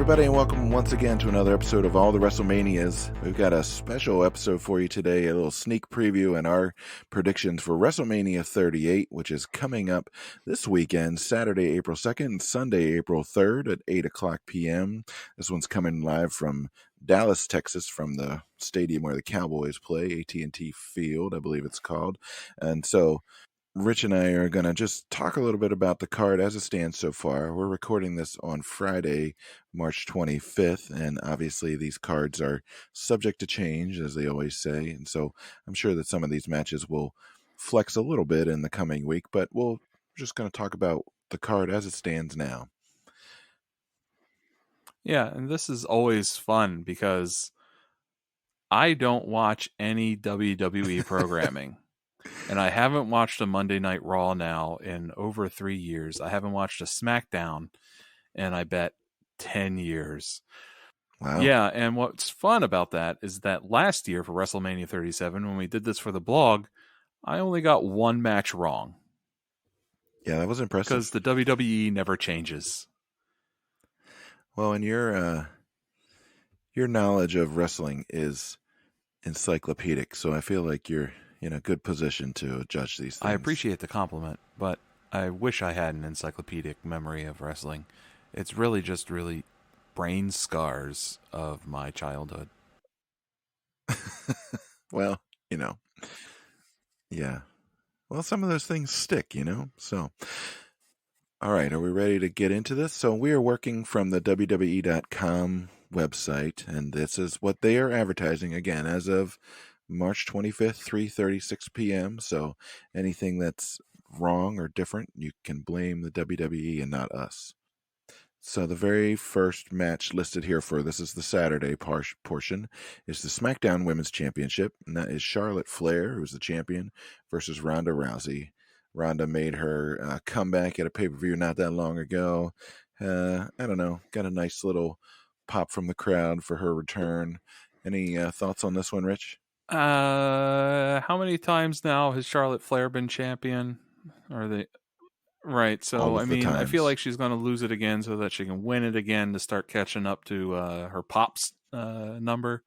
everybody, and welcome once again to another episode of All the WrestleManias. We've got a special episode for you today, a little sneak preview and our predictions for WrestleMania 38, which is coming up this weekend, Saturday, April 2nd, Sunday, April 3rd at 8 o'clock p.m. This one's coming live from Dallas, Texas, from the stadium where the Cowboys play, AT&T Field, I believe it's called. And so Rich and I are going to just talk a little bit about the card as it stands so far. We're recording this on Friday, March 25th, and obviously these cards are subject to change, as they always say. And so I'm sure that some of these matches will flex a little bit in the coming week, but we're just going to talk about the card as it stands now. Yeah, and this is always fun because I don't watch any WWE programming. And I haven't watched a Monday Night Raw now in over 3 years. I haven't watched a Smackdown in, I bet, 10 years. Wow. Yeah, and what's fun about that is that last year for WrestleMania 37, when we did this for the blog, I only got one match wrong. Yeah, that was impressive. Because the WWE never changes. Well, and your knowledge of wrestling is encyclopedic, so I feel like you're in a good position to judge these things. I appreciate the compliment, but I wish I had an encyclopedic memory of wrestling. It's really just brain scars of my childhood. Well, yeah. Well, some of those things stick, So, all right, are we ready to get into this? So we are working from the WWE.com website, and this is what they are advertising, again, as of March 25th, 3:36 p.m. So anything that's wrong or different, you can blame the WWE and not us. So the very first match listed here for this is the Saturday portion is the Smackdown Women's Championship, and that is Charlotte Flair, who's the champion, versus Ronda Rousey. Ronda made her comeback at a pay-per-view not that long ago. I don't know, got a nice little pop from the crowd for her return. Any thoughts on this one, Rich? How many times now has Charlotte Flair been champion? Right? So I mean, I feel like she's going to lose it again so that she can win it again to start catching up to her Pop's number.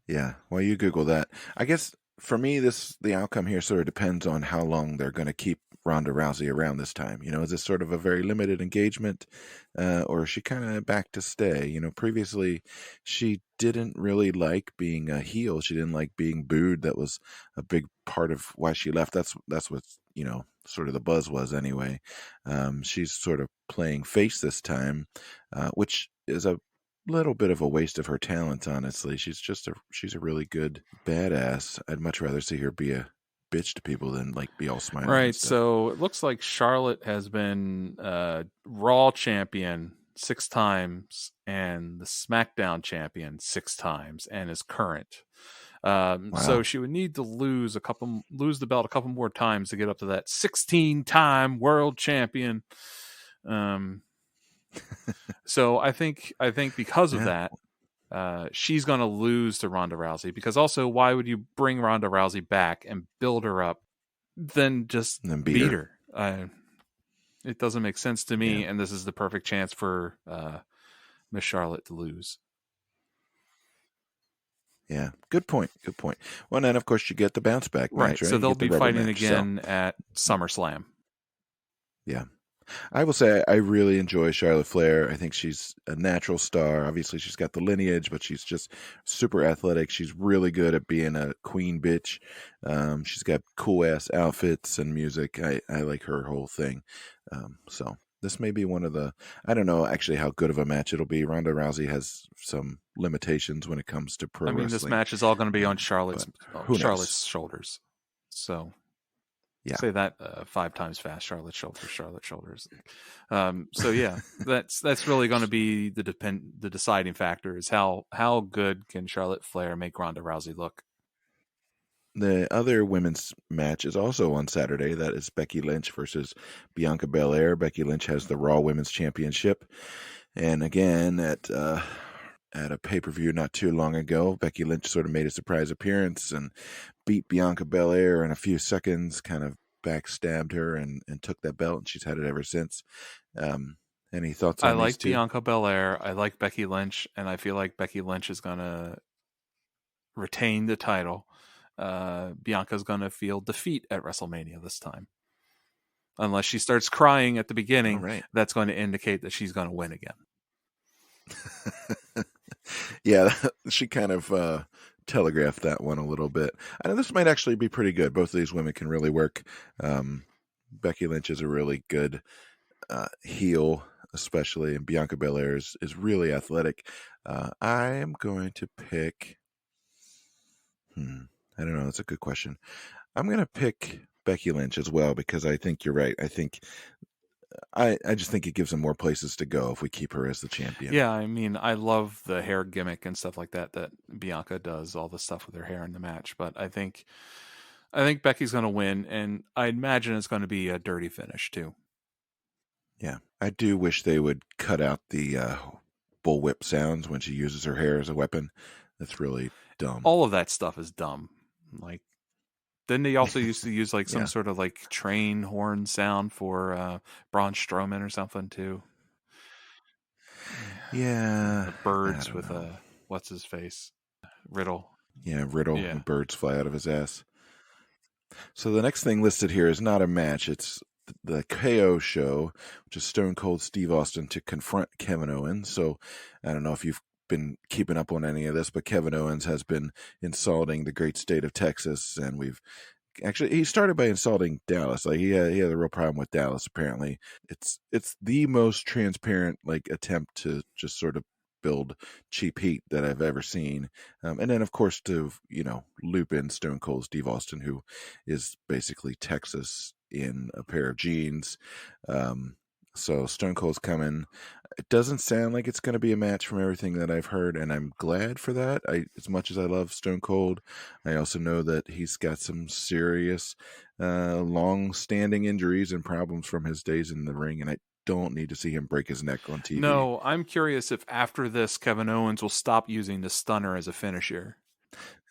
Yeah, well, you Google that. I guess for me, the outcome here sort of depends on how long they're going to keep Ronda Rousey around this time. Is this sort of a very limited engagement, or is she kind of back to stay? Previously she didn't really like being a heel. She didn't like being booed. That was a big part of why she left. That's what sort of the buzz was anyway. She's sort of playing face this time, which is a little bit of a waste of her talent, honestly. She's a really good badass. I'd much rather see her be a bitch to people than be all smiling. Right. So it looks like Charlotte has been Raw champion 6 times and the SmackDown champion 6 times and is current. Wow. So she would need to lose the belt a couple more times to get up to that 16-time world champion. So I think because of that, she's going to lose to Ronda Rousey, because also, why would you bring Ronda Rousey back and build her up, then just beat her? It doesn't make sense to me, and this is the perfect chance for Miss Charlotte to lose. Yeah, good point. Well, and then, of course, you get the bounce back match, right? So they'll be fighting again at SummerSlam. Yeah. I will say I really enjoy Charlotte Flair. I think she's a natural star. Obviously, she's got the lineage, but she's just super athletic. She's really good at being a queen bitch. She's got cool-ass outfits and music. I like her whole thing. So this may be one of the... I don't know actually how good of a match it'll be. Ronda Rousey has some limitations when it comes to pro wrestling. This match is all going to be on Charlotte's shoulders. So... Yeah. Say that 5 times fast. Charlotte shoulders. So yeah, that's really going to be the deciding factor, is how good can Charlotte Flair make Ronda Rousey look. The other women's match is also on Saturday. That is Becky Lynch versus Bianca Bel Air. Becky Lynch has the Raw Women's Championship, and again at a pay-per-view not too long ago, Becky Lynch sort of made a surprise appearance and beat Bianca Bel Air in a few seconds, kind of backstabbed her and took that belt, and she's had it ever since. Any thoughts I on these like two? Bianca Bel Air. I like Becky Lynch, and I feel like Becky Lynch is gonna retain the title. Bianca's gonna feel defeat at WrestleMania this time, unless she starts crying at the All beginning. right. That's going to indicate that she's going to win again. Yeah, she kind of telegraphed that one a little bit. I know this might actually be pretty good. Both of these women can really work. Becky Lynch is a really good heel, especially, and Bianca Belair is really athletic. I am going to pick. I don't know. That's a good question. I'm going to pick Becky Lynch as well because I think you're right. I just think it gives them more places to go if we keep her as the champion. Yeah, I mean, I love the hair gimmick and stuff like that Bianca does, all the stuff with her hair in the match. But I think Becky's going to win, and I imagine it's going to be a dirty finish too. Yeah, I do wish they would cut out the bullwhip sounds when she uses her hair as a weapon. That's really dumb. All of that stuff is dumb. Like, didn't they also used to use like some Yeah. sort of like train horn sound for Braun Strowman or something too? Yeah. The birds with what's his face? Riddle. Yeah, Riddle. Yeah. The birds fly out of his ass. So the next thing listed here is not a match. It's the KO show, which is Stone Cold Steve Austin to confront Kevin Owens. So I don't know if you've been keeping up on any of this, but Kevin Owens has been insulting the great state of Texas, and he started by insulting Dallas. Like he had a real problem with Dallas. Apparently, it's the most transparent like attempt to just sort of build cheap heat that I've ever seen. And then of course to loop in Stone Cold Steve Austin, who is basically Texas in a pair of jeans. So Stone Cold's coming. It doesn't sound like it's going to be a match from everything that I've heard, and I'm glad for that. As much as I love Stone Cold, I also know that he's got some serious, long-standing injuries and problems from his days in the ring, and I don't need to see him break his neck on TV. No, I'm curious if after this, Kevin Owens will stop using the stunner as a finisher.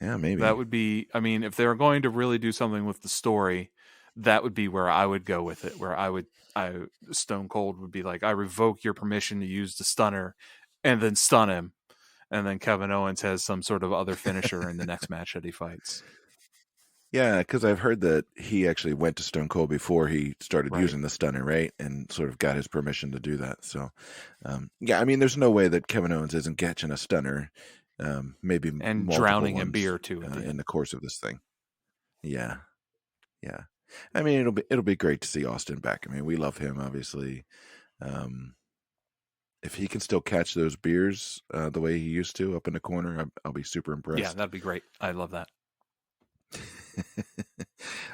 Yeah, maybe. That would be, I mean, if they were going to really do something with the story, that would be where I would go with it, where Stone Cold would be like, I revoke your permission to use the stunner, and then stun him. And then Kevin Owens has some sort of other finisher in the next match that he fights. Yeah, because I've heard that he actually went to Stone Cold before he started using the stunner, right? And sort of got his permission to do that. So, yeah, I mean, there's no way that Kevin Owens isn't catching a stunner, maybe and drowning in beer too in the course of this thing. Yeah, yeah. I mean, it'll be great to see Austin back. I mean, we love him, obviously. If he can still catch those beers the way he used to up in the corner, I'll be super impressed. Yeah, that'd be great. I love that.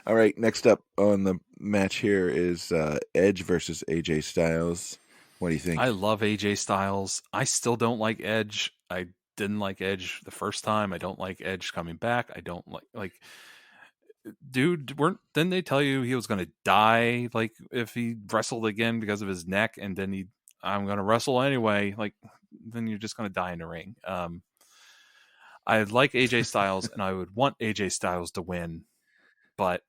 All right, next up on the match here is Edge versus AJ Styles. What do you think? I love AJ Styles. I still don't like Edge. I didn't like Edge the first time. I don't like Edge coming back. I don't like dude, didn't they tell you he was going to die like if he wrestled again because of his neck, and then I'm going to wrestle anyway, like then you're just going to die in the ring. I like AJ Styles and I would want AJ Styles to win, but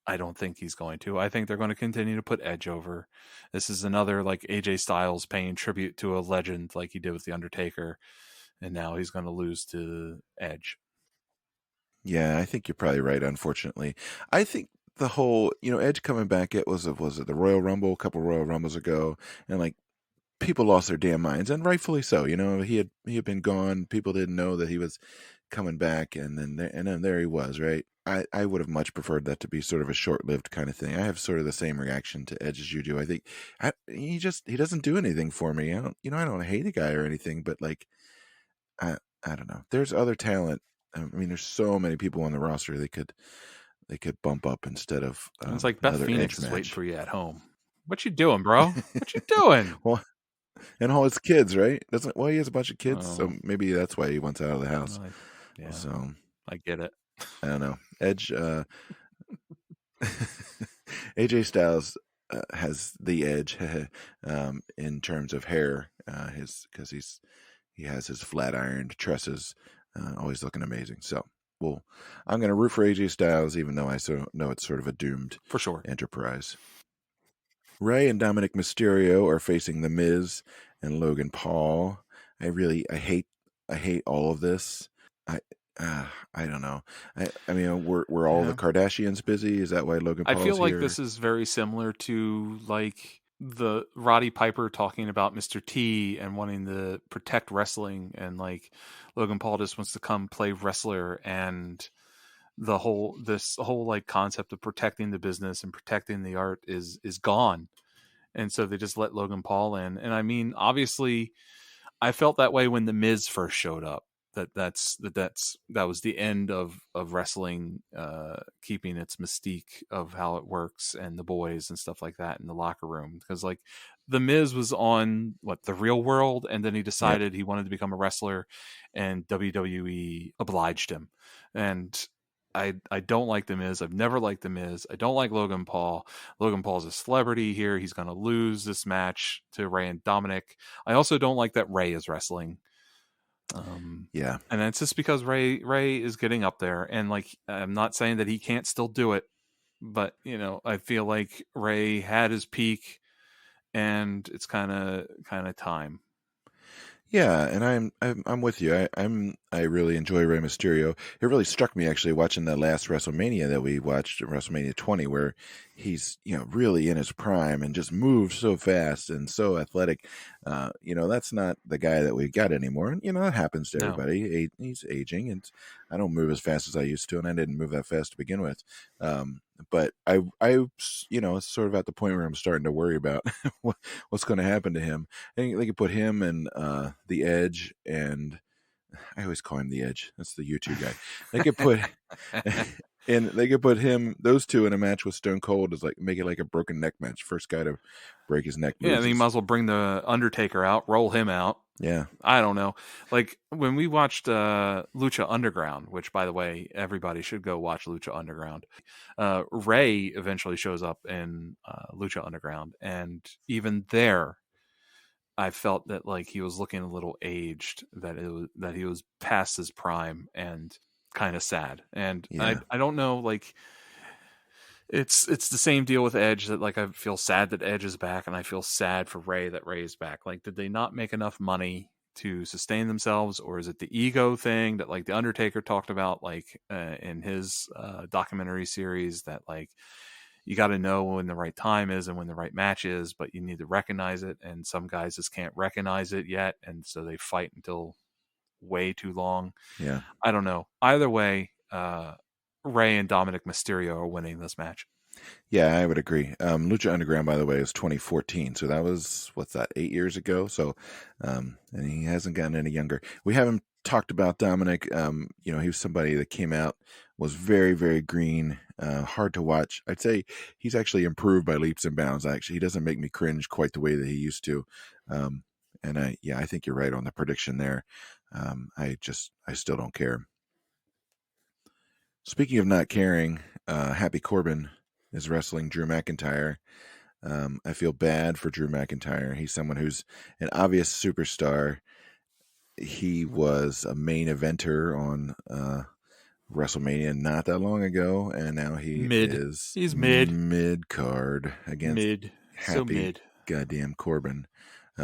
I don't think he's going to. I think they're going to continue to put Edge over. This is another like AJ Styles paying tribute to a legend like he did with The Undertaker, and now he's going to lose to Edge. Yeah, I think you're probably right, unfortunately. I think the whole, Edge coming back, was it the Royal Rumble, a couple Royal Rumbles ago, and like people lost their damn minds, and rightfully so. He had been gone. People didn't know that he was coming back, and then there he was, right? I would have much preferred that to be sort of a short-lived kind of thing. I have sort of the same reaction to Edge as you do. I think he doesn't do anything for me. I don't hate a guy or anything, but like I don't know. There's other talent. I mean, there's so many people on the roster they could bump up instead of it's like Beth Phoenix is match. waiting for you at home. What you doing, bro? What you doing? Well, and all his kids, right? He has a bunch of kids, so maybe that's why he wants out of the house. Yeah, so I get it. I don't know. Edge, AJ Styles has the edge in terms of hair, because he has his flat ironed tresses, always looking amazing. So, I'm going to root for AJ Styles, even though I know it's sort of a doomed for sure enterprise. Rey and Dominic Mysterio are facing The Miz and Logan Paul. I hate all of this. I I don't know. I mean, we're all the Kardashians busy. Is that why Logan Paul's I feel like here? this is very similar to like the Roddy Piper talking about Mr. T and wanting to protect wrestling, and like Logan Paul just wants to come play wrestler, and this whole like concept of protecting the business and protecting the art is gone. And so they just let Logan Paul in. And I mean, obviously I felt that way when the Miz first showed up. That was the end of wrestling, keeping its mystique of how it works and the boys and stuff like that in the locker room. Because like the Miz was on the Real World, and then he decided he wanted to become a wrestler, and WWE obliged him. And I don't like the Miz. I've never liked the Miz. I don't like Logan Paul. Logan Paul's a celebrity here. He's going to lose this match to Rey and Dominic. I also don't like that Rey is wrestling. And it's just because Rey is getting up there, and like I'm not saying that he can't still do it, but you know, I feel like Rey had his peak, and it's kind of time. Yeah, and I'm with you. I really enjoy Rey Mysterio. It really struck me actually watching the last WrestleMania that we watched, WrestleMania 20, where he's really in his prime and just moves so fast and so athletic. That's not the guy that we got anymore. That happens to everybody. He's aging, and I don't move as fast as I used to, and I didn't move that fast to begin with. But I it's sort of at the point where I'm starting to worry about what's going to happen to him. I think they could put him and the Edge, and I always call him the Edge. That's the YouTube guy. They could put and they could put those two in a match with Stone Cold, as like make it like a broken neck match. First guy to break his neck. Yeah, and you might as well bring the Undertaker out, roll him out. Yeah. I don't know. Like when we watched Lucha Underground, which by the way, everybody should go watch Lucha Underground. Rey eventually shows up in Lucha Underground, and even there I felt that like he was looking a little aged, that he was past his prime and kind of sad. And I don't know, like it's the same deal with Edge, that like I feel sad that Edge is back, and I feel sad for Rey that Rey is back. Like, did they not make enough money to sustain themselves, or is it the ego thing that like the Undertaker talked about like in his documentary series, that like you got to know when the right time is and when the right match is, but you need to recognize it, and some guys just can't recognize it yet, and so they fight until way too long. Yeah, I don't know. Either way, Rey and Dominic Mysterio are winning this match. Yeah, I would agree. Lucha Underground, by the way, is 2014, so that was 8 years ago. So, and he hasn't gotten any younger. We haven't talked about Dominic. He was somebody that came out, was very, very green, hard to watch. I'd say he's actually improved by leaps and bounds. Actually, he doesn't make me cringe quite the way that he used to. And I think you're right on the prediction there. I still don't care. Speaking of not caring, Happy Corbin is wrestling Drew McIntyre. I feel bad for Drew McIntyre. He's someone who's an obvious superstar. He was a main eventer on WrestleMania not that long ago, and now he's mid card against Happy goddamn Corbin.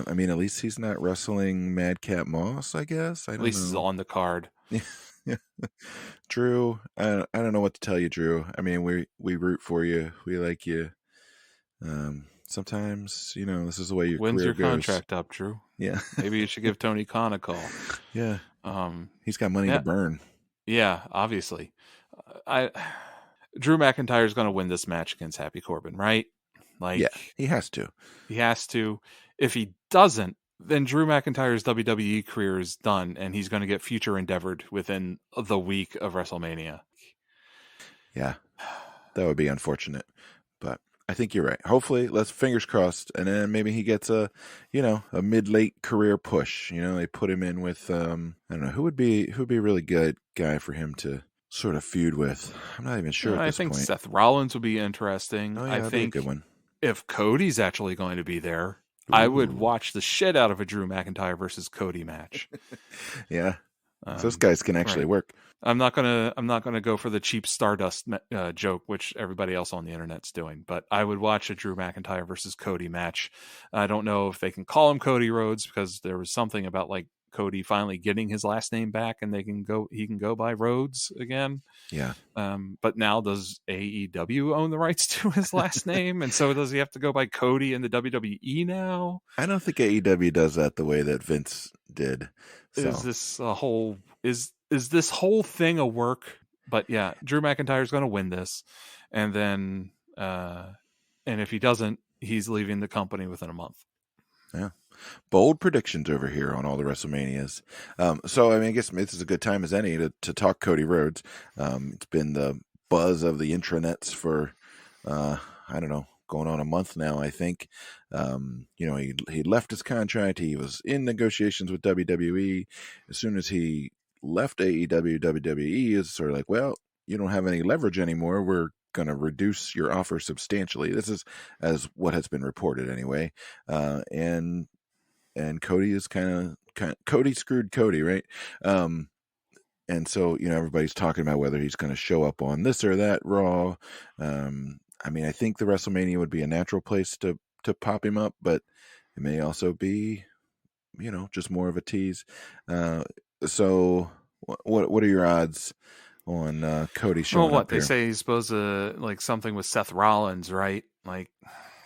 I mean, at least he's not wrestling Madcap Moss, I guess. At least he's on the card. Drew, I don't know what to tell you, Drew. I mean, we root for you. We like you. Sometimes, this is the way your When's career your goes. contract up, Drew? Yeah. Maybe you should give Tony Khan a call. Yeah. He's got money to burn. Yeah, obviously. Drew McIntyre is going to win this match against Happy Corbin, right? Like, yeah, he has to. He has to. If he doesn't, then Drew McIntyre's WWE career is done, and he's going to get future endeavored within the week of WrestleMania. Yeah, that would be unfortunate, but I think you're right. Hopefully, let's fingers crossed, and then maybe he gets a mid-late career push. They put him in with I don't know who would be a really good guy for him to sort of feud with. I'm not even sure. I think Seth Rollins would be interesting. Oh, yeah, I that'd think be a good one. If Cody's actually going to be there, Ooh. I would watch the shit out of a Drew McIntyre versus Cody match. Yeah. Those guys can actually work. I'm not gonna go for the cheap Stardust joke, which everybody else on the internet's doing. But I would watch a Drew McIntyre versus Cody match. I don't know if they can call him Cody Rhodes because there was something about like Cody finally getting his last name back and he can go by Rhodes again. Yeah. But now does AEW own the rights to his last name, and so does he have to go by Cody in the WWE now? I don't think AEW does that the way that Vince did. So. Is this a whole is this whole thing a work? But yeah, Drew McIntyre's going to win this, and then and if he doesn't, he's leaving the company within a month. Yeah, bold predictions over here on all the WrestleManias. So I mean, I guess this is a good time as any to talk Cody Rhodes. It's been the buzz of the intranets for I don't know, going on a month now, I think. He left his contract. He was in negotiations with WWE. As soon as he left AEW, WWE is sort of like, well, you don't have any leverage anymore. We're going to reduce your offer substantially. This is as what has been reported anyway. And Cody is kind of Cody screwed Cody, right? And so, everybody's talking about whether he's going to show up on this or that Raw. I mean, I think the WrestleMania would be a natural place to pop him up, but it may also be, just more of a tease. So what are your odds on Cody showing up here? They say he's supposed to like something with Seth Rollins, right? Like,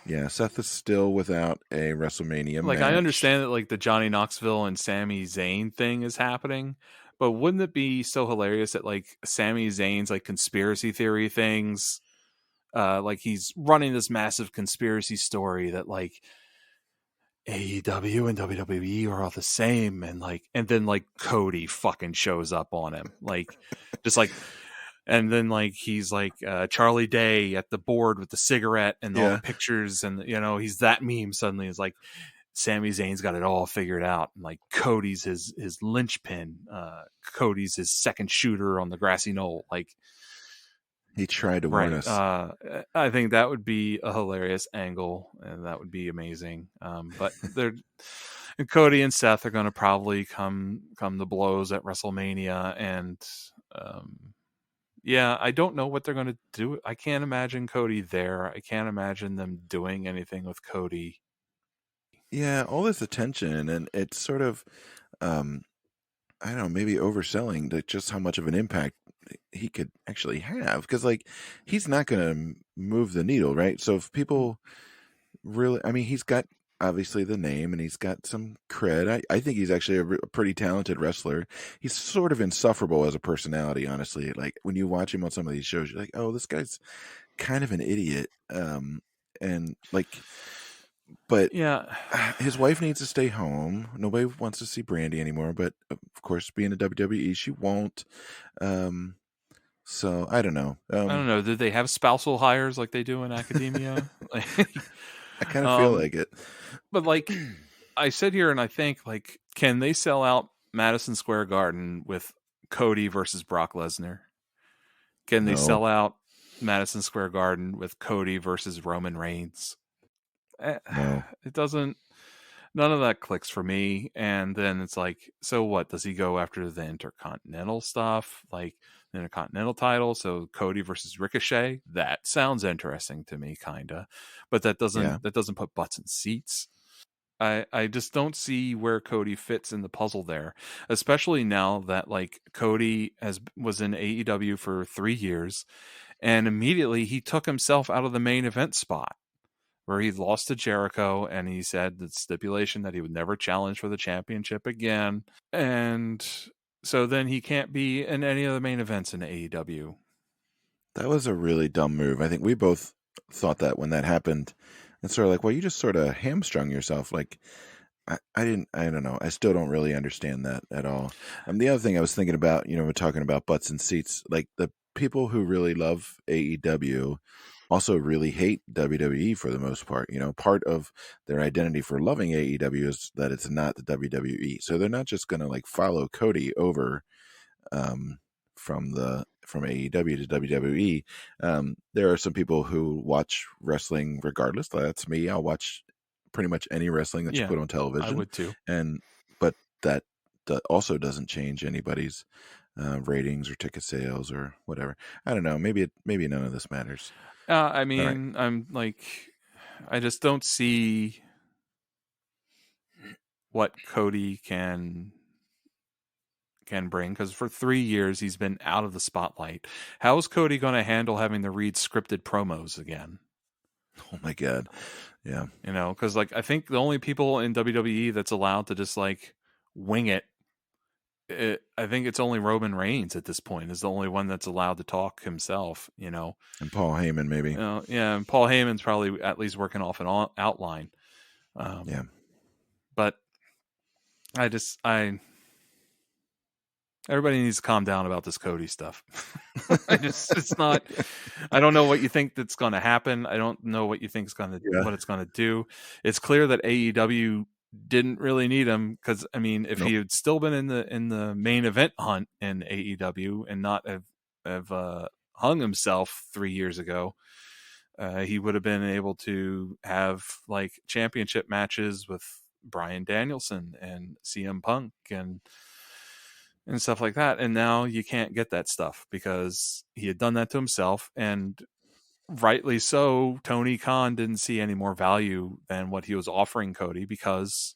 yeah, Seth is still without a WrestleMania match. I understand that like the Johnny Knoxville and Sami Zayn thing is happening, but wouldn't it be so hilarious that like Sami Zayn's like conspiracy theory things, like he's running this massive conspiracy story that like AEW and WWE are all the same, and then like Cody fucking shows up on him, like just like. And then like he's like Charlie Day at the board with the cigarette and all the pictures, and he's that meme suddenly. Is like Sami Zayn's got it all figured out, and like Cody's his linchpin, Cody's his second shooter on the grassy knoll. Like he tried to warn us. I think that would be a hilarious angle, and that would be amazing. But Cody and Seth are going to probably come to blows at WrestleMania, and yeah, I don't know what they're going to do. I can't imagine Cody there. I can't imagine them doing anything with Cody. Yeah, all this attention, and it's sort of, I don't know, maybe overselling just how much of an impact he could actually have. Because, like, he's not going to move the needle, right? So if people really, I mean, he's got obviously the name and he's got some cred. I think he's actually a pretty talented wrestler. He's sort of insufferable as a personality, honestly. Like when you watch him on some of these shows, you're like, oh, this guy's kind of an idiot. And like, but yeah, his wife needs to stay home. Nobody wants to see Brandy anymore, but of course, being a WWE, she won't. So I don't know. I don't know. Did they have spousal hires like they do in academia? I kind of feel like it. But like I sit here and I think, like, can they sell out Madison Square Garden with Cody versus Brock Lesnar? Can they sell out Madison Square Garden with Cody versus Roman Reigns? No. It doesn't. None of that clicks for me. And then it's like, so what? Does he go after the Intercontinental stuff? Like the Intercontinental title? So Cody versus Ricochet? That sounds interesting to me, kinda. But that doesn't put butts in seats. I just don't see where Cody fits in the puzzle there, especially now that like Cody was in AEW for 3 years, and immediately he took himself out of the main event spot, where he lost to Jericho, and he said the stipulation that he would never challenge for the championship again. And so then he can't be in any of the main events in AEW. That was a really dumb move. I think we both thought that when that happened. It's sort of like, well, you just sort of hamstrung yourself. Like, I don't know. I still don't really understand that at all. The other thing I was thinking about, we're talking about butts and seats, like the people who really love AEW also really hate WWE for the most part. Part of their identity for loving AEW is that it's not the WWE. So they're not just going to like follow Cody over from AEW to WWE. There are some people who watch wrestling regardless. That's me. I'll watch pretty much any wrestling that you put on television. I would too. But that also doesn't change anybody's ratings or ticket sales or whatever. I don't know. Maybe none of this matters. I mean, I'm like, I just don't see what Cody can bring, because for 3 years he's been out of the spotlight. How is Cody going to handle having to read scripted promos again? Oh my God. Yeah. Because like I think the only people in WWE that's allowed to just like wing it, I think it's only Roman Reigns at this point is the only one that's allowed to talk himself. And Paul Heyman maybe. Yeah, and Paul Heyman's probably at least working off an outline. Yeah. But everybody needs to calm down about this Cody stuff. It's not. I don't know what you think that's going to happen. I don't know what you think is what it's going to do. It's clear that AEW didn't really need him, because I mean, if he had still been in the main event hunt in AEW and not have hung himself 3 years ago, he would have been able to have like championship matches with Bryan Danielson and CM Punk and stuff like that. And now you can't get that stuff because he had done that to himself, and rightly so. Tony Khan didn't see any more value than what he was offering Cody because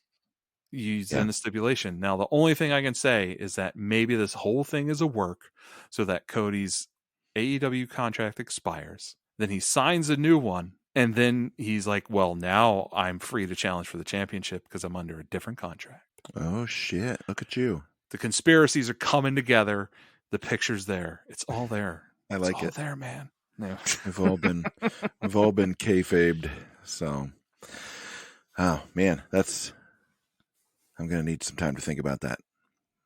he's in the stipulation. Now, the only thing I can say is that maybe this whole thing is a work so that Cody's AEW contract expires. Then he signs a new one. And then he's like, well, now I'm free to challenge for the championship because I'm under a different contract. Oh, shit. Look at you. The conspiracies are coming together. The picture's there. It's all there. I like it. It's all there, man. No. We've all been kayfabed. So, oh man, I'm going to need some time to think about that.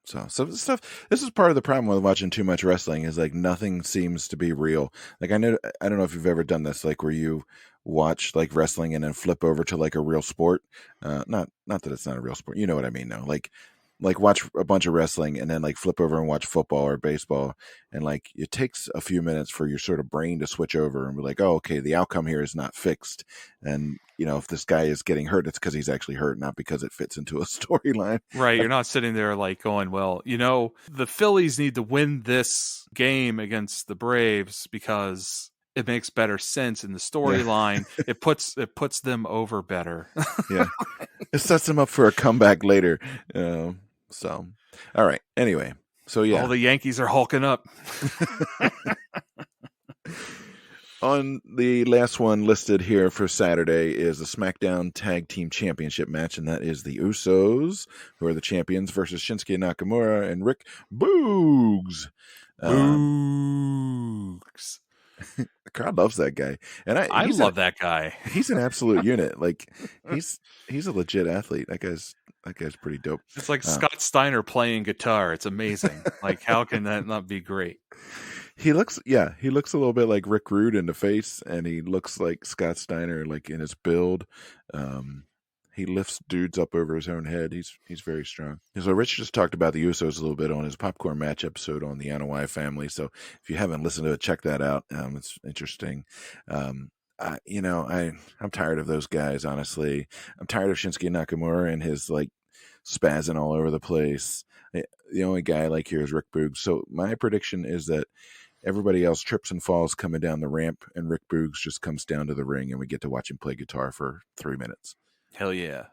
So stuff. This is part of the problem with watching too much wrestling is like nothing seems to be real. Like I don't know if you've ever done this, like where you watch like wrestling and then flip over to like a real sport. Not that it's not a real sport. You know what I mean, though. Like watch a bunch of wrestling and then like flip over and watch football or baseball. And like it takes a few minutes for your sort of brain to switch over and be like, oh, okay, the outcome here is not fixed. And, if this guy is getting hurt, it's because he's actually hurt, not because it fits into a storyline. Right. You're not sitting there like going, well, the Phillies need to win this game against the Braves because it makes better sense in the storyline. Yeah. It puts them over better. Yeah. It sets them up for a comeback later. So, all right. Anyway, so yeah. All the Yankees are hulking up. On the last one listed here for Saturday is the Smackdown Tag Team Championship match, and that is the Usos, who are the champions, versus Shinsuke Nakamura and Rick Boogs. Boogs. The crowd loves that guy, and I love that guy. He's an absolute unit. Like he's a legit athlete. That guy's pretty dope. It's like Scott Steiner playing guitar. It's amazing. Like, how can that not be great? He looks a little bit like Rick Rude in the face, and he looks like Scott Steiner, like in his build. He lifts dudes up over his own head. He's very strong. So Rich just talked about the Usos a little bit on his Popcorn Match episode on the Anoa'i family. So if you haven't listened to it, check that out. It's interesting. I'm tired of those guys, honestly. I'm tired of Shinsuke Nakamura and his like spazzing all over the place. The only guy I like here is Rick Boogs. So my prediction is that everybody else trips and falls coming down the ramp, and Rick Boogs just comes down to the ring, and we get to watch him play guitar for 3 minutes. Hell yeah.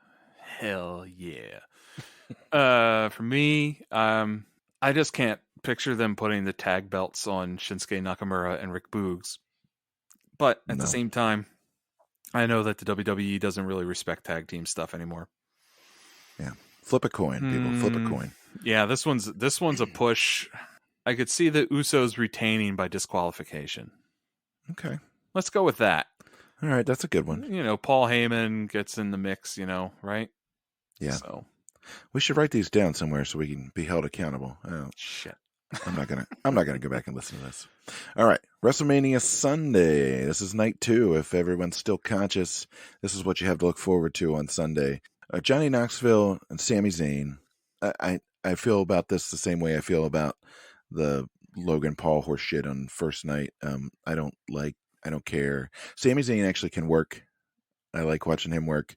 For me, I just can't picture them putting the tag belts on Shinsuke Nakamura and Rick Boogs. But at the same time, I know that the WWE doesn't really respect tag team stuff anymore. Yeah. Flip a coin, people. Flip a coin. Yeah, this one's a push. I could see the Usos retaining by disqualification. Okay. Let's go with that. All right, that's a good one. Paul Heyman gets in the mix, right? Yeah. So we should write these down somewhere so we can be held accountable. Oh, shit. I'm not gonna go back and listen to this. All right, WrestleMania Sunday. This is night 2. If everyone's still conscious, this is what you have to look forward to on Sunday. Johnny Knoxville and Sami Zayn. I feel about this the same way I feel about the Logan Paul horse shit on first night. I don't care. Sami Zayn actually can work. I like watching him work.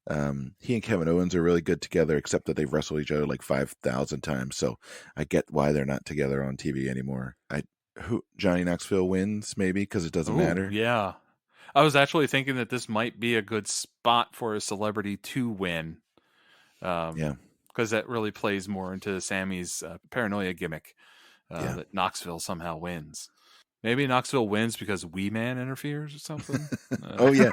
He and Kevin Owens are really good together, except that they've wrestled each other like 5,000 times. So I get why they're not together on TV anymore. Johnny Knoxville wins maybe because it doesn't matter. Yeah, I was actually thinking that this might be a good spot for a celebrity to win. Because that really plays more into Sammy's paranoia gimmick that Knoxville somehow wins. Maybe Knoxville wins because Wee Man interferes or something. Oh yeah,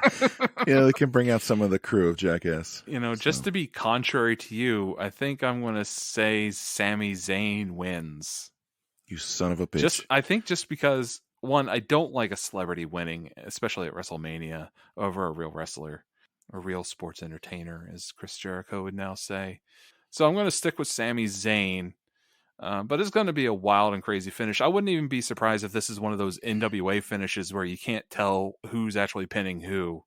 yeah. They can bring out some of the crew of Jackass. Just to be contrary to you, I think I'm going to say Sami Zayn wins. You son of a bitch! I think just because one, I don't like a celebrity winning, especially at WrestleMania, over a real wrestler, a real sports entertainer, as Chris Jericho would now say. So I'm going to stick with Sami Zayn. But it's going to be a wild and crazy finish. I wouldn't even be surprised if this is one of those NWA finishes where you can't tell who's actually pinning who.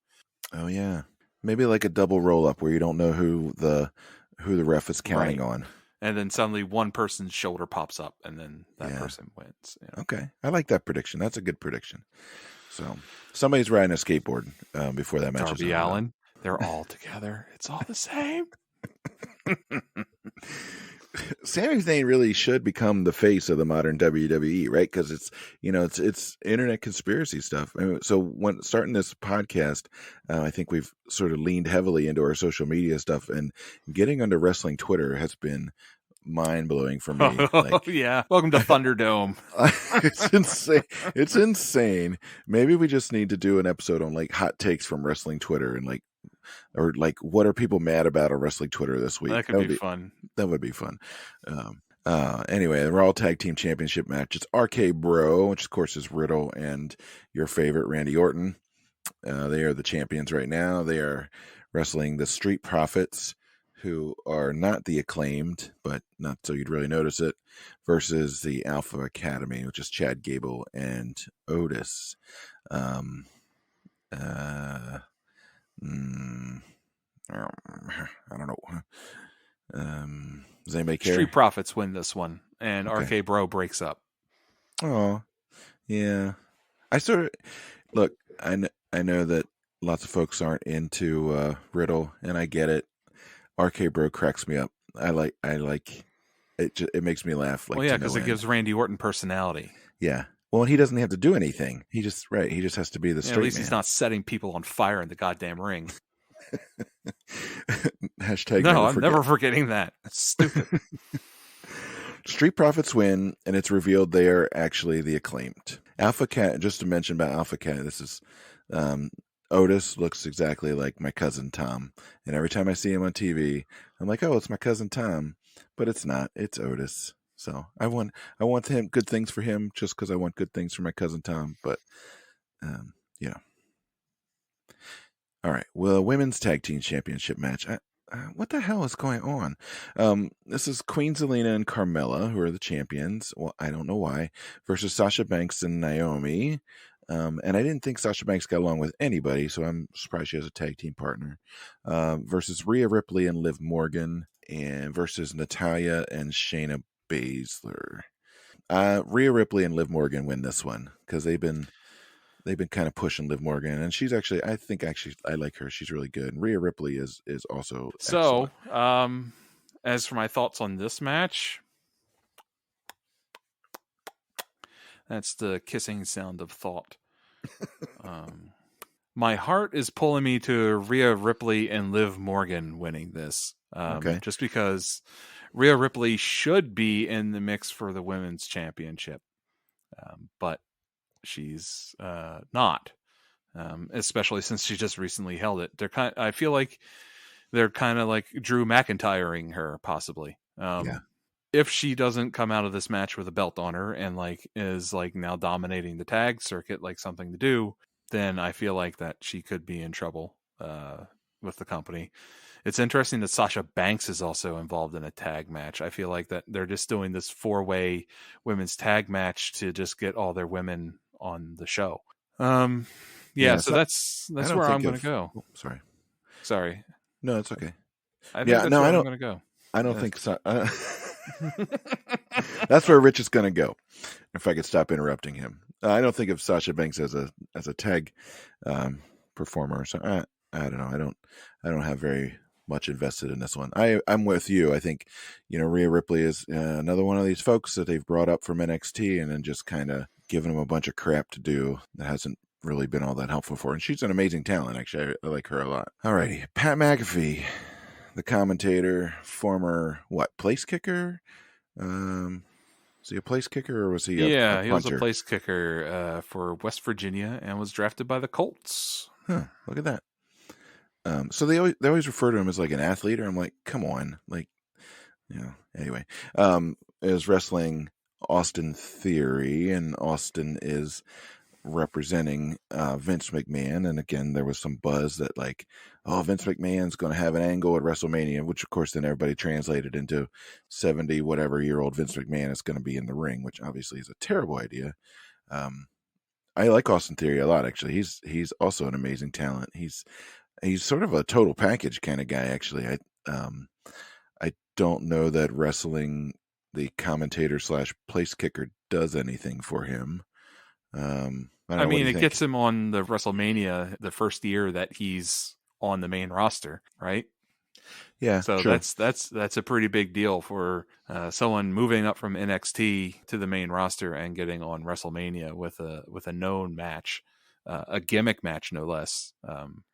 Oh yeah, maybe like a double roll up where you don't know who the ref is counting on. And then suddenly one person's shoulder pops up, and then that person wins. Okay, I like that prediction. That's a good prediction. So somebody's riding a skateboard before that match. Darby Allin, they're all together. It's all the same. Sami Zayn really should become the face of the modern WWE, right? Because it's internet conspiracy stuff. So when starting this podcast, I think we've sort of leaned heavily into our social media stuff, and getting onto wrestling Twitter has been mind blowing for me. Yeah, welcome to Thunderdome. It's insane. It's insane. Maybe we just need to do an episode on like hot takes from wrestling Twitter and or what are people mad about on wrestling Twitter this week? That would be fun. That would be fun. Anyway, the Raw Tag Team Championship match. It's RK Bro, which of course is Riddle and your favorite Randy Orton. They are the champions right now. They are wrestling the Street Profits, who are not the Acclaimed, but not so you'd really notice it, versus the Alpha Academy, which is Chad Gable and Otis. I don't know. Does anybody care? Street Profits win this one, and RK Bro breaks up. Oh, yeah. I know that lots of folks aren't into Riddle, and I get it. RK Bro cracks me up. I like it. It makes me laugh. Because it gives Randy Orton personality. Yeah. Well, he doesn't have to do anything. He just has to be the straight at least man. He's not setting people on fire in the goddamn ring. Hashtag no, I'm never forgetting that. That's stupid. Street Profits win, and it's revealed they are actually the Acclaimed. Alpha Cat, just to mention about Alpha Cat, this is Otis looks exactly like my cousin Tom. And every time I see him on TV, I'm like, oh, it's my cousin Tom. But it's not. It's Otis. So I want him good things for him just because I want good things for my cousin Tom. But all right. Well, women's tag team championship match. What the hell is going on? This is Queen Zelina and Carmella, who are the champions. Well, I don't know why. Versus Sasha Banks and Naomi. And I didn't think Sasha Banks got along with anybody, so I'm surprised she has a tag team partner. Versus Rhea Ripley and Liv Morgan, and versus Natalya and Shayna Baszler. Rhea Ripley and Liv Morgan win this one because they've been kind of pushing Liv Morgan, and she's actually I like her. She's really good. And Rhea Ripley is also so. Excellent. As for my thoughts on this match, that's the kissing sound of thought. My heart is pulling me to Rhea Ripley and Liv Morgan winning this. Just because Rhea Ripley should be in the mix for the women's championship, but she's not. Especially since she just recently held it. I feel like they're kind of like Drew McIntyring her, possibly. If she doesn't come out of this match with a belt on her and is now dominating the tag circuit like something to do, then I feel like that she could be in trouble with the company. It's interesting that Sasha Banks is also involved in a tag match. I feel like that they're just doing this 4-way women's tag match to just get all their women on the show. So that's where I'm going to go. Oh, Sorry. No, it's okay. I think that's where I'm going to go. I don't think so. That's where Rich is going to go. If I could stop interrupting him, I don't think of Sasha Banks as a tag performer. So I don't know. I don't have very much invested in this one. I'm with you. I think, Rhea Ripley is another one of these folks that they've brought up from NXT and then just kind of given them a bunch of crap to do that hasn't really been all that helpful for her. And she's an amazing talent. Actually, I like her a lot. Alrighty. Pat McAfee, the commentator, former, place kicker? Was he a place kicker or was he a puncher? He was a place kicker for West Virginia and was drafted by the Colts. Huh, look at that. So they always refer to him as like an athlete, or I'm like, come on, like, anyway, is wrestling Austin Theory, and Austin is representing Vince McMahon. And again, there was some buzz that like, oh, Vince McMahon's going to have an angle at WrestleMania, which of course then everybody translated into 70 whatever year old Vince McMahon is going to be in the ring, which obviously is a terrible idea. I like Austin Theory a lot, actually. He's also an amazing talent. He's sort of a total package kind of guy, actually. I don't know that wrestling the commentator / place kicker does anything for him. I mean, it gets him on the WrestleMania the first year that he's on the main roster, right? Yeah, so sure. that's a pretty big deal for someone moving up from NXT to the main roster and getting on WrestleMania with a known match, a gimmick match no less,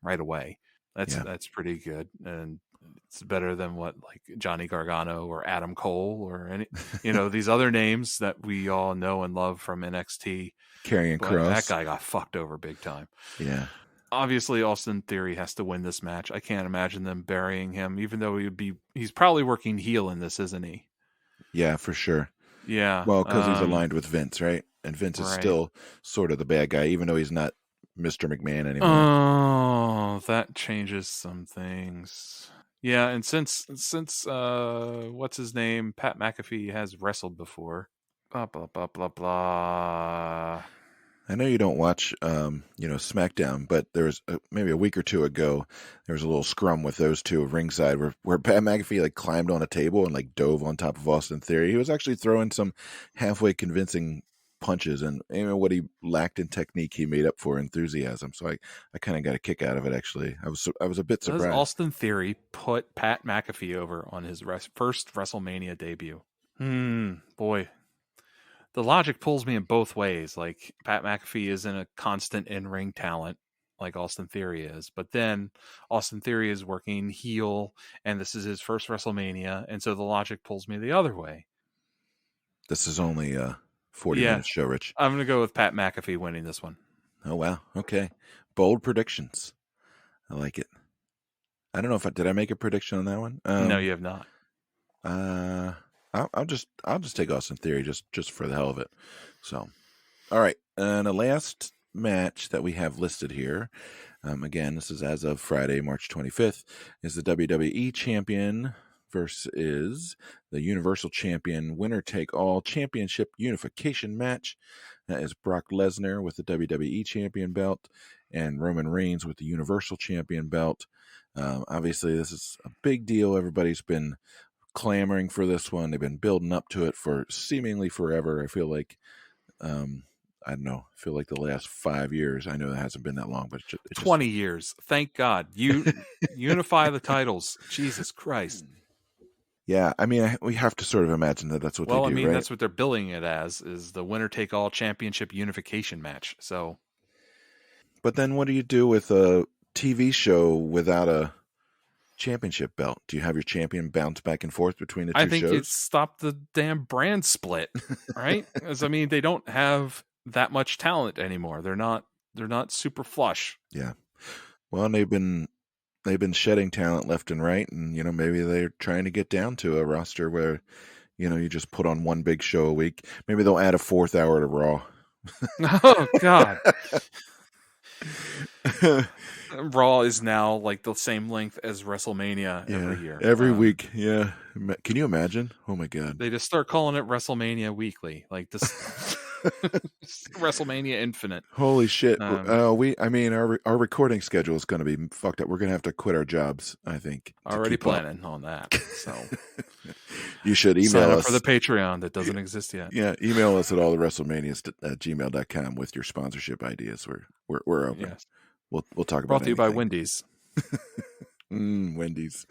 right away. That's pretty good, and it's better than what like Johnny Gargano or Adam Cole or any these other names that we all know and love from NXT. Karrion Kross. That guy got fucked over big time. Yeah. Obviously, Austin Theory has to win this match. I can't imagine them burying him, even though he's probably working heel in this, isn't he? Yeah, for sure. Yeah. Well, because he's aligned with Vince, right? And Vince is still sort of the bad guy, even though he's not Mr. McMahon anymore. Oh, that changes some things. Yeah, and since what's his name, Pat McAfee has wrestled before. Blah blah blah blah blah. I know you don't watch, Smackdown, but there was maybe a week or two ago, there was a little scrum with those two ringside where Pat McAfee like climbed on a table and like dove on top of Austin Theory. He was actually throwing some halfway convincing punches, and what he lacked in technique, he made up for enthusiasm. So I kind of got a kick out of it. Actually, I was a bit surprised. Does Austin Theory put Pat McAfee over on his first WrestleMania debut? Boy. The logic pulls me in both ways. Like, Pat McAfee isn't a constant in-ring talent like Austin Theory is, but then Austin Theory is working heel, and this is his first WrestleMania, and so the logic pulls me the other way. This is only a 40-minute show, Rich. I'm going to go with Pat McAfee winning this one. Oh, wow. Okay. Bold predictions. I like it. I don't know did I make a prediction on that one? No, you have not. I'll just take Austin Theory just for the hell of it. So, all right. And the last match that we have listed here, again, this is as of Friday, March 25th, is the WWE Champion versus the Universal Champion winner take all championship unification match. That is Brock Lesnar with the WWE Champion belt and Roman Reigns with the Universal Champion belt. Obviously, this is a big deal. Everybody's been clamoring for this one. They've been building up to it for seemingly forever. I feel like, I don't know. I feel like the last 5 years. I know it hasn't been that long, but it's 20 years. Thank God. You unify the titles. Jesus Christ. Yeah, I mean, we have to sort of imagine that's what they do, Well, I mean, right? that's what they're billing it as, is the winner-take-all championship unification match. So, but then what do you do with a TV show without a championship belt? Do you have your champion bounce back and forth between the two shows? I think it stopped the damn brand split, right? Because I mean, they don't have that much talent anymore. They're not super flush. Yeah. Well, and they've been shedding talent left and right, and maybe they're trying to get down to a roster where you just put on one big show a week. Maybe they'll add a 4th hour to Raw. Oh God. Raw is now like the same length as WrestleMania every year. Every week, yeah. Can you imagine? Oh my God. They just start calling it WrestleMania Weekly, like this. WrestleMania Infinite. Holy shit! Our recording schedule is going to be fucked up. We're going to have to quit our jobs, I think. Already planning on that. So you should email sign up us for the Patreon that doesn't exist yet. Yeah, email us at allthewrestlemanias@gmail.com with your sponsorship ideas. We're open. Yes. We'll talk about. Brought to you by anything. Wendy's. Wendy's.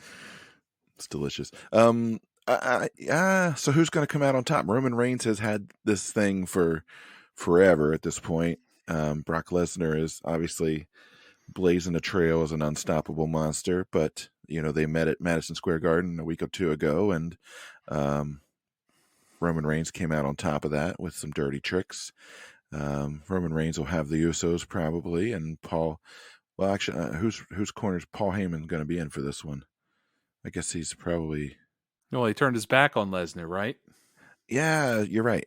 It's delicious. So who's going to come out on top? Roman Reigns has had this thing for forever at this point. Brock Lesnar is obviously blazing a trail as an unstoppable monster, but they met at Madison Square Garden a week or two ago, and Roman Reigns came out on top of that with some dirty tricks. Roman Reigns will have the Usos probably, and Paul. Well, actually, whose corner is Paul Heyman going to be in for this one? I guess he's probably. Well, he turned his back on Lesnar, right? Yeah, you're right.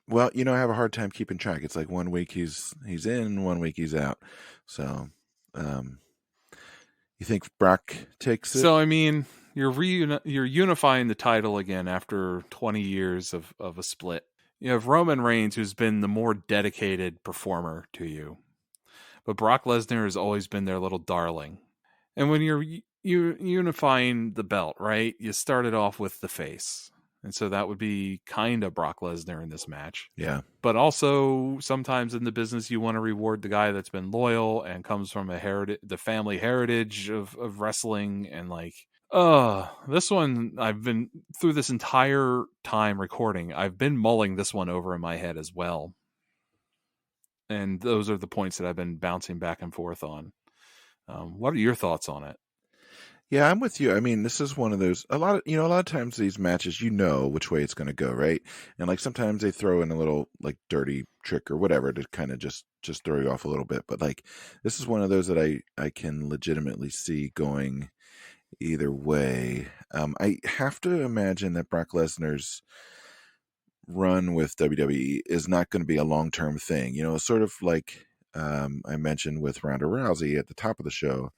Well, I have a hard time keeping track. It's like 1 week he's in, 1 week he's out. So, you think Brock takes it? So, I mean, you're unifying the title again after 20 years of a split. You have Roman Reigns, who's been the more dedicated performer to you, but Brock Lesnar has always been their little darling. And when you're unifying the belt, right, you started off with the face. And so that would be kind of Brock Lesnar in this match. Yeah. But also sometimes in the business, you want to reward the guy that's been loyal and comes from the family heritage of wrestling. And this one, I've been through this entire time recording. I've been mulling this one over in my head as well. And those are the points that I've been bouncing back and forth on. What are your thoughts on it? Yeah, I'm with you. I mean, this is one of those, a lot of times these matches, which way it's going to go, right? And sometimes they throw in a little dirty trick or whatever to kind of just throw you off a little bit. But this is one of those that I can legitimately see going either way. I have to imagine that Brock Lesnar's run with WWE is not going to be a long-term thing. Sort of like I mentioned with Ronda Rousey at the top of the show.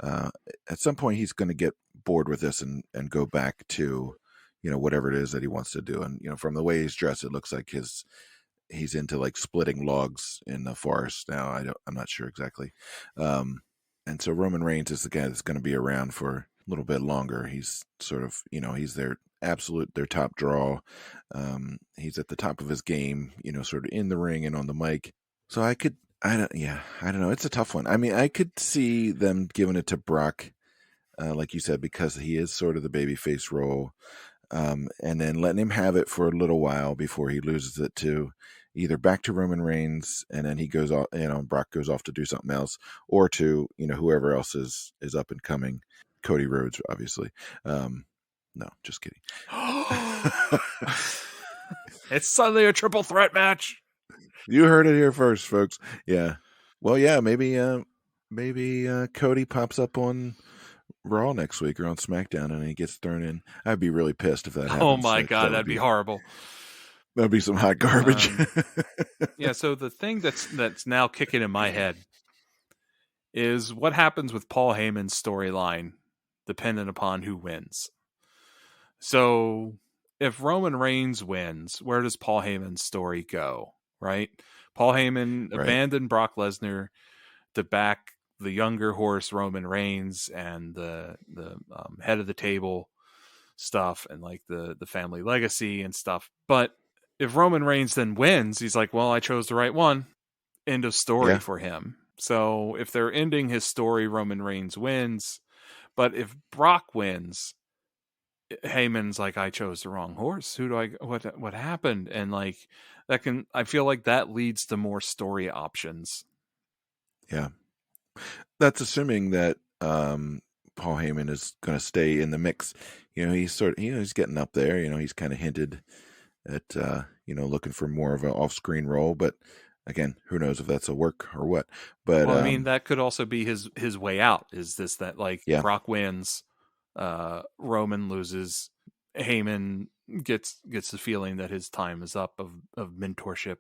At some point he's going to get bored with this and go back to whatever it is that he wants to do, and from the way he's dressed it looks like he's into splitting logs in the forest now. I'm not sure exactly, and so Roman Reigns is the guy that's going to be around for a little bit longer. He's sort of he's their top draw. He's at the top of his game, sort of in the ring and on the mic. So I don't know. It's a tough one. I mean, I could see them giving it to Brock, like you said, because he is sort of the babyface role, and then letting him have it for a little while before he loses it to either back to Roman Reigns, and then he goes off, Brock goes off to do something else, or to whoever else is up and coming, Cody Rhodes, obviously. No, just kidding. It's suddenly a triple threat match. You heard it here first, folks. Yeah. Well, yeah, maybe Cody pops up on Raw next week or on Smackdown and he gets thrown in. I'd be really pissed if that happens. Oh my God, that'd be horrible. That'd be some hot garbage. Yeah, so the thing that's now kicking in my head is what happens with Paul Heyman's storyline dependent upon who wins. So if Roman Reigns wins, where does Paul Heyman's story go? Right? Paul Heyman abandoned Brock Lesnar to back the younger horse Roman Reigns and the head of the table stuff and the family legacy and stuff. But if Roman Reigns then wins, he's like, well, I chose the right one. End of story for him. So if they're ending his story, Roman Reigns wins. But if Brock wins, Heyman's like, I chose the wrong horse. What happened? And I feel like that leads to more story options. Yeah. That's assuming that Paul Heyman is going to stay in the mix. He's he's getting up there. He's kind of hinted at looking for more of an off-screen role, but again, who knows if that's a work or what. But I mean, that could also be his way out. Is this that Brock wins, Roman loses, Heyman gets the feeling that his time is up of mentorship.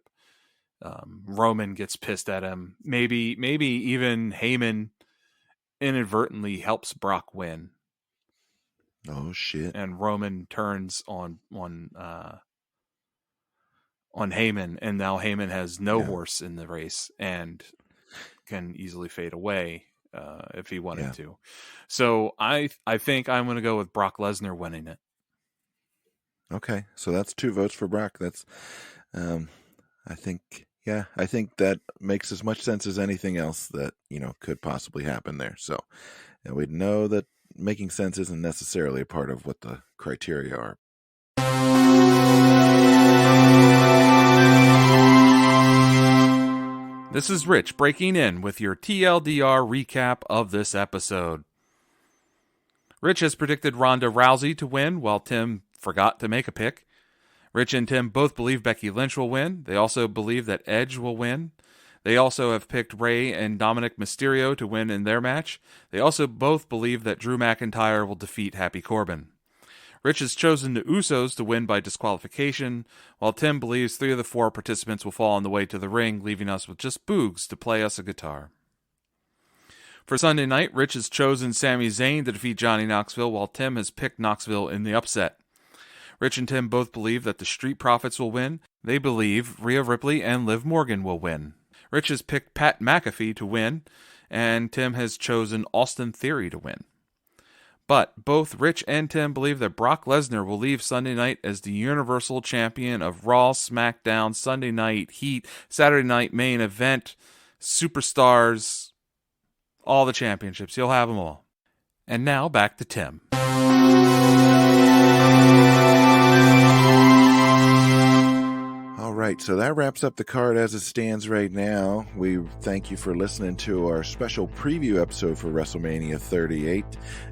Roman gets pissed at him. Maybe even Heyman inadvertently helps Brock win. Oh shit! And Roman turns on Heyman, and now Heyman has no horse in the race and can easily fade away if he wanted to. So I think I'm going to go with Brock Lesnar winning it. Okay, so that's 2 votes for Brock. That's I think that makes as much sense as anything else that could possibly happen there. So And we know that making sense isn't necessarily a part of what the criteria are. This is Rich breaking in with your TLDR recap of this episode. Rich has predicted Ronda Rousey to win, while Tim forgot to make a pick. Rich and Tim both believe Becky Lynch will win. They also believe that Edge will win. They also have picked Rey and Dominic Mysterio to win in their match. They also both believe that Drew McIntyre will defeat Happy Corbin. Rich has chosen the Usos to win by disqualification, while Tim believes 3 of the 4 participants will fall on the way to the ring, leaving us with just Boogs to play us a guitar. For Sunday night, Rich has chosen Sami Zayn to defeat Johnny Knoxville, while Tim has picked Knoxville in the upset. Rich and Tim both believe that the Street Profits will win. They believe Rhea Ripley and Liv Morgan will win. Rich has picked Pat McAfee to win, and Tim has chosen Austin Theory to win. But both Rich and Tim believe that Brock Lesnar will leave Sunday night as the Universal Champion of Raw, SmackDown, Sunday Night Heat, Saturday Night Main Event, Superstars, all the championships. He'll have them all. And now back to Tim. All right, so that wraps up the card as it stands right now. We thank you for listening to our special preview episode for WrestleMania 38.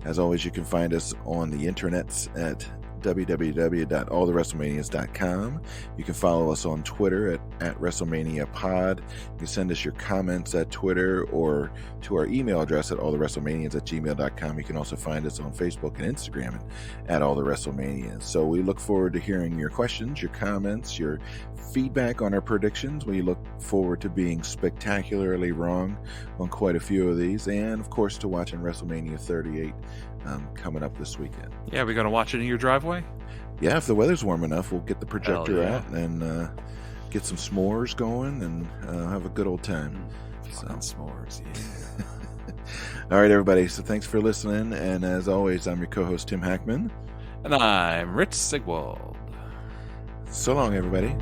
As always, you can find us on the internets at www.allthewrestlemanias.com. You can follow us on Twitter at WrestleManiaPod. You can send us your comments at Twitter or to our email address at allthewrestlemanias@gmail.com. You can also find us on Facebook and Instagram at allthewrestlemanias. So we look forward to hearing your questions, your comments, your feedback on our predictions. We look forward to being spectacularly wrong on quite a few of these, and of course to watching WrestleMania 38 coming up this weekend. Yeah, we going to watch it in your driveway? Yeah, if the weather's warm enough, we'll get the projector out and get some s'mores going and have a good old time. Fun s'mores, yeah. All right, everybody. So thanks for listening. And as always, I'm your co-host, Tim Hackman. And I'm Rich Sigwald. So long, everybody.